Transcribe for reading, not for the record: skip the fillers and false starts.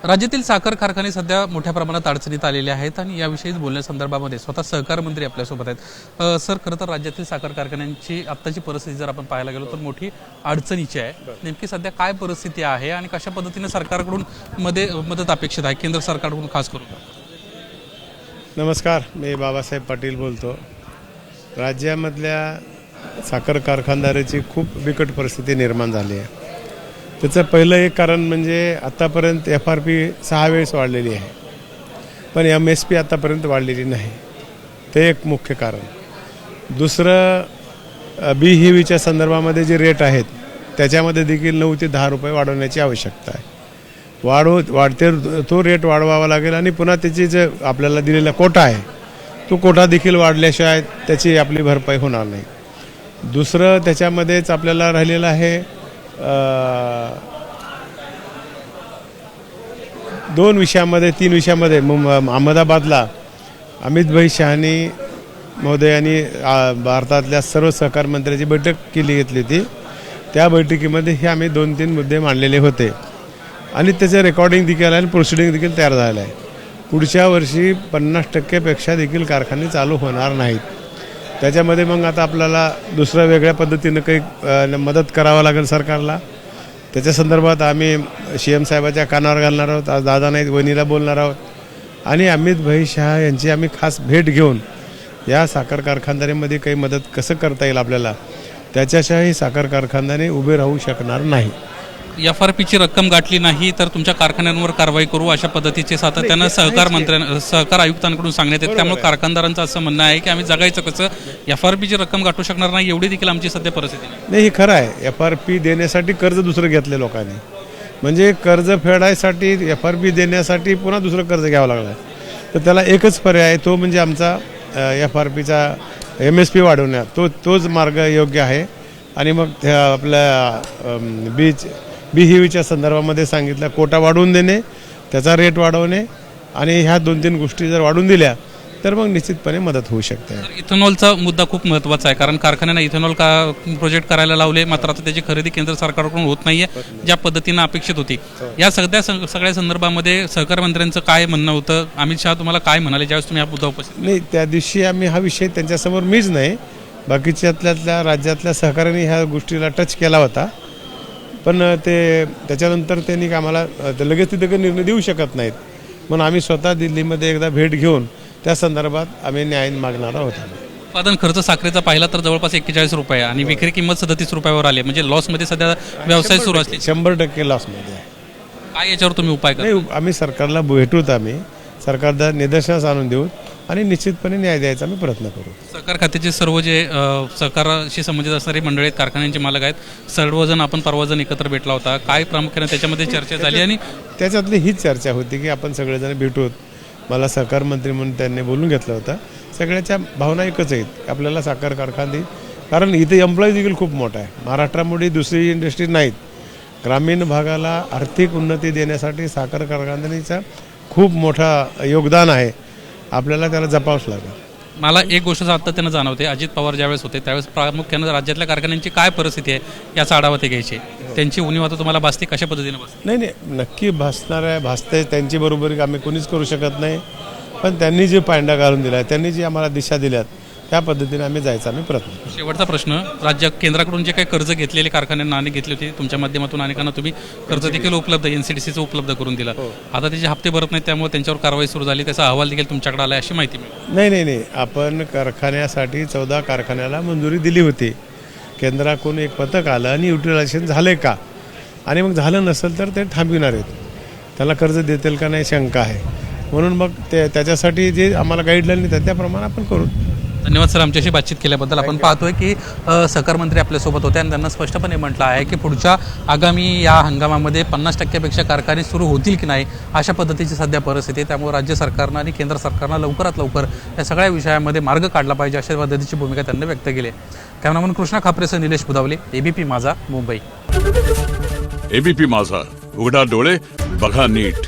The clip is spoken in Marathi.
राज्यातील साखर कारखाने सध्या मोठ्या प्रमाणात अडचणीत आलेले आहेत आणि याविषयी बोलण्यासंदर्भामध्ये स्वतः सहकार मंत्री आपल्यासोबत आहेत। सर, खरं तर राज्यातील साखर कारखान्यांची आत्ताची परिस्थिती जर आपण पाहायला गेलो तर मोठी अडचणीची आहे। नेमकी सध्या काय परिस्थिती आहे आणि कशा पद्धतीने सरकारकडून मदत अपेक्षित आहे, केंद्र सरकारकडून खास करून? नमस्कार, मी बाबासाहेब पाटील बोलतो। राज्यामधल्या साखर कारखानदाराची खूप बिकट परिस्थिती निर्माण झाली आहे। त्याचं पहिलं एक कारण म्हणजे आतापर्यंत FRP 6 वेळेस वाढलेली आहे, पण MSP आतापर्यंत वाढलेली नाही, ते एक मुख्य कारण। दुसरं BHEVच्या संदर्भामध्ये जे रेट आहेत त्याच्यामध्ये देखील 9 ते 10 रुपये वाढवण्याची आवश्यकता आहे। वाढते तो रेट वाढवावा लागेल आणि पुन्हा त्याची जे आपल्याला दिलेला कोटा आहे तो कोटा देखील वाढल्याशिवाय त्याची आपली भरपाई होणार नाही। दुसरं त्याच्यामध्येच आपल्याला राहिलेलं आहे 2 विषयामध्ये 3 विषयामध्ये अहमदाबादला अमित भाई शहानी महोदयांनी भारतातल्या सर्व सहकार मंत्र्यांची बैठक घेतली होती। त्या बैठकीमध्ये हे आम्ही 2-3 मुद्दे मांडलेले होते आणि त्याचं रेकॉर्डिंग देखील आहे आणि प्रोसिडिंग देखील तयार झालं आहे। पुढच्या वर्षी 50% पेक्षा देखील कारखाने चालू होणार नाहीत। त्याच्यामध्ये मग आता आपल्याला दुसऱ्या वेगळ्या पद्धतीनं काही मदत करावं लागेल सरकारला। त्याच्या संदर्भात आम्ही CM साहेबाच्या कानावर घालणार आहोत, आज दादा नाहीत वहिनीला बोलणार आहोत आणि अमित भाई शहा यांची आम्ही खास भेट घेऊन या साखर कारखानदारीमध्ये काही मदत कसं करता येईल आपल्याला, त्याच्याशिवाय साखर कारखानदारी उभे राहू शकणार नाही। FRPची रक्कम गाठली नाही तर तुमच्या कारखान्यांवर कारवाई करू, अशा पद्धतीचे सातत्यानं सहकार आयुक्तांकडून सांगण्यात येते। त्यामुळे कारखानदारांचं असं म्हणणं आहे की आम्ही जगायचं कसं, FRPची रक्कम गाठू शकणार नाही, एवढी देखील आमची सध्या परिस्थिती नाही। हे खरं आहे, FRP देण्यासाठी कर्ज दुसरं घेतले लोकांनी, म्हणजे कर्ज फेडायसाठी FRP देण्यासाठी पुन्हा दुसरं कर्ज घ्यावं लागलं। तर त्याला एकच पर्याय आहे, तो म्हणजे आमचा FRPचा MSP वाढवण्यात, तोच मार्ग योग्य आहे। आणि मग आपल्या BHEVच्या संदर्भामध्ये सांगितलं कोटा वाढवून देणे, त्याचा रेट वाढवणे आणि ह्या 2-3 गोष्टी जर वाढवून दिल्या तर मग निश्चितपणे मदत होऊ शकते। इथेनॉलचा मुद्दा खूप महत्त्वाचा आहे, कारण कारखान्यांना इथेनॉल प्रोजेक्ट करायला लावले, मात्र आता त्याची खरेदी केंद्र सरकारकडून होत नाहीये ज्या पद्धतीनं अपेक्षित होती। या सगळ्या संदर्भामध्ये सहकार मंत्र्यांचं काय म्हणणं होतं? अमित शहा तुम्हाला काय म्हणाले ज्यावेळेस तुम्ही हा मुद्दा उपस्थित? नाही, त्या दिवशी आम्ही हा विषय त्यांच्यासमोर, मीच नाही बाकीच्यातल्या राज्यातल्या सहकाऱ्यांनी ह्या गोष्टीला टच केला होता, पण त्याच्यानंतर त्यांनी आम्हाला लगेच तिथे काही निर्णय देऊ शकत नाहीत, म्हणून आम्ही स्वतः दिल्लीमध्ये एकदा भेट घेऊन त्या संदर्भात आम्ही न्याय मागणार आहोत। उत्पादन खर्च साखरेचा पाहिला तर जवळपास 41 रुपये आणि विक्री किंमत 37 रुपयावर आली, म्हणजे लॉसमध्ये सध्या व्यवसाय सुरू असले, 100% लॉसमध्ये आहे। काय याच्यावर तुम्ही उपाय करा? नाही, आम्ही सरकारला भेटूत, आम्ही सरकारला निदर्शनास आणून देऊ आणि निश्चितपणे न्याय द्यायचा आम्ही प्रयत्न करू। सहकार खात्याचे सर्व जे सहकाराशी संबंधित असणारी मंडळी आहेत, कारखान्यांचे मालक आहेत, सर्वजण आपण परवाजण एकत्र भेटला होता, काय प्रामुख्याने त्याच्यामध्ये चर्चा झाली? आणि त्याच्यातली हीच चर्चा होती की आपण सगळेजण भेटूत। मला सहकार मंत्री म्हणून त्यांनी बोलून घेतलं होतं। सगळ्याच्या भावना एकच आहेत, आपल्याला साखर कारखाने, कारण इथे एम्प्लॉई देखील खूप मोठा आहे, महाराष्ट्रामध्ये दुसरी इंडस्ट्री नाहीत। ग्रामीण भागाला आर्थिक उन्नती देण्यासाठी साखर कारखान्यांचा खूप मोठा योगदान आहे, आपल्याला त्याला जपावंच लागेल। मला एक गोष्ट सातत्यानं जाणवते, अजित पवार ज्यावेळेस होते त्यावेळेस प्रामुख्यानं राज्यातल्या कारखान्यांची काय परिस्थिती आहे याचा आढावा ते घ्यायचे, त्यांची उणीव आता तुम्हाला भासते, कशा पद्धतीने भासते? नाही, नक्की भासणार आहे, भासते। त्यांची बरोबरी आम्ही कोणीच करू शकत नाही, पण त्यांनी जे पायंडा घालून दिला आहे, त्यांनी जी आम्हाला दिशा दिल्यात त्या पद्धतीने आम्ही जायचा आम्ही प्रयत्न। शेवटचा प्रश्न, केंद्राकडून जे काही कर्ज घेतलेले कारखान्यांना आणि घेतले होते, तुमच्या माध्यमातून अनेकांना तुम्ही कर्ज देखील उपलब्ध NCDCचं उपलब्ध करून दिलं, आता त्याचे हप्ते भरत नाहीत, त्यामुळे त्यांच्यावर कारवाई सुरू झाली, त्याचा अहवाल देखील तुमच्याकडे आला अशी माहिती मिळाली? नाही, आपण कारखान्यासाठी 14 कारखान्याला मंजुरी दिली होती। केंद्राकडून एक पथक आलं आणि युटिलायझेशन झाले का, आणि मग झालं नसेल तर ते थांबविणार आहेत, त्याला कर्ज देतील का नाही शंका आहे, म्हणून मग त्याच्यासाठी जे आम्हाला गाईडलाईन देतात त्याप्रमाणे आपण करू। धन्यवाद सर, आमच्याशी बातचीत केल्याबद्दल। आपण पाहतोय की सहकार मंत्री आपल्यासोबत होते आणि त्यांना स्पष्टपणे म्हटलं आहे की पुढच्या आगामी या हंगामामध्ये 50% पेक्षा कारखाने सुरू होतील की नाही, अशा पद्धतीची सध्या परिस्थिती आहे। त्यामुळे राज्य सरकारनं आणि केंद्र सरकारनं लवकरात लवकर या सगळ्या विषयामध्ये मार्ग काढला पाहिजे, अशा पद्धतीची भूमिका त्यांनी व्यक्त केली आहे। कॅमेरामन कृष्णा खापरेसह निलेश बुधावले, ABP माझा, मुंबई। ABP माझा, उघडा डोळे बघा नीट।